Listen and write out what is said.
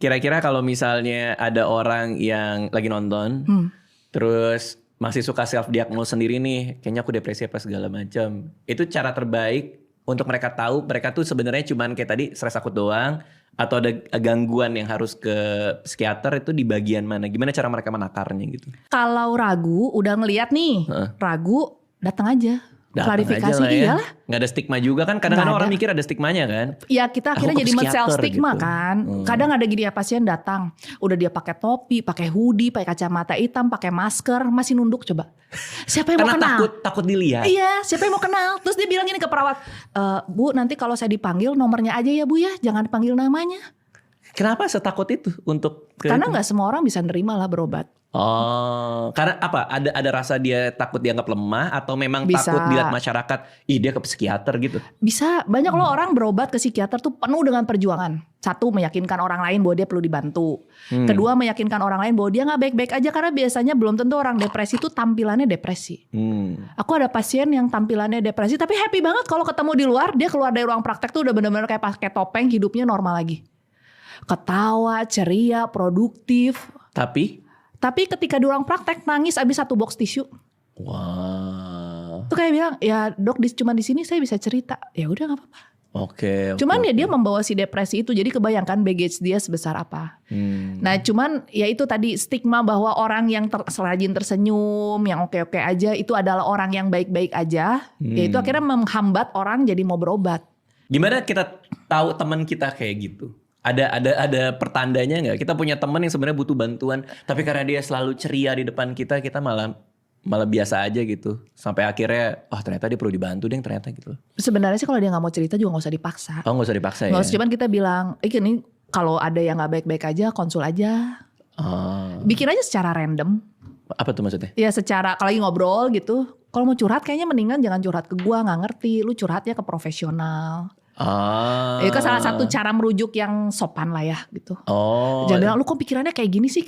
kira-kira kalau misalnya ada orang yang lagi nonton, terus masih suka self diagnose sendiri nih, kayaknya aku depresi apa segala macam. Itu cara terbaik untuk mereka tahu mereka tuh sebenarnya cuman kayak tadi stres akut doang, atau ada gangguan yang harus ke psikiater, itu di bagian mana? Gimana cara mereka menakarnya gitu? Kalau ragu, udah ngeliat nih, ragu, datang aja. Datang Klarifikasi aja lah ya. iyalah. Nggak ada stigma juga kan. Kadang-kadang orang mikir ada stigmanya kan. Ya kita akhirnya jadi men-sell stigma gitu. kan. Kadang ada gini ya, pasien datang, udah dia pakai topi, pakai hoodie, pakai kacamata hitam, pakai masker, masih nunduk coba. Siapa yang mau kenal? Takut dilihat. Iya, siapa yang mau kenal? Terus dia bilang gini ke perawat, Bu nanti kalau saya dipanggil nomornya aja ya Bu ya, jangan panggil namanya. Kenapa setakut itu untuk? Karena nggak semua orang bisa nerima lah berobat. Oh, karena apa? Ada rasa dia takut dianggap lemah atau memang Bisa. takut dilihat masyarakat, ih dia ke psikiater gitu? Bisa, banyak loh orang berobat ke psikiater tuh penuh dengan perjuangan. Satu, meyakinkan orang lain bahwa dia perlu dibantu. Kedua, meyakinkan orang lain bahwa dia gak baik-baik aja. Karena biasanya belum tentu orang depresi itu tampilannya depresi. Aku ada pasien yang tampilannya depresi tapi happy banget kalau ketemu di luar. Dia keluar dari ruang praktek tuh udah bener-bener kayak pakai topeng, hidupnya normal lagi. Ketawa, ceria, produktif. Tapi ketika di ruang praktek nangis abis 1 box tisu. Wah. Tuh kayak bilang, ya dok cuma di sini saya bisa cerita. Ya udah nggak apa-apa. Oke. Cuman dia membawa si depresi itu, jadi kebayangkan baggage dia sebesar apa. Nah cuman ya itu tadi stigma bahwa orang yang rajin tersenyum, yang oke-oke aja itu adalah orang yang baik-baik aja. Ya itu akhirnya menghambat orang jadi mau berobat. Gimana kita tahu teman kita kayak gitu? Ada pertandanya nggak? Kita punya teman yang sebenarnya butuh bantuan, tapi karena dia selalu ceria di depan kita malah biasa aja gitu. Sampai akhirnya, ternyata dia perlu dibantu deh ternyata gitu. Sebenarnya sih kalau dia nggak mau cerita juga nggak usah dipaksa. Oh nggak usah dipaksa ya? Nggak usah, cuman kita bilang, ini kalau ada yang nggak baik-baik aja konsul aja. Bikin aja secara random. Apa tuh maksudnya? Ya secara kalau lagi ngobrol gitu. Kalau mau curhat kayaknya mendingan jangan curhat ke gua, nggak ngerti. Lu curhatnya ke profesional. Itu salah satu cara merujuk yang sopan lah ya gitu. Jangan bilang lu kok pikirannya kayak gini sih.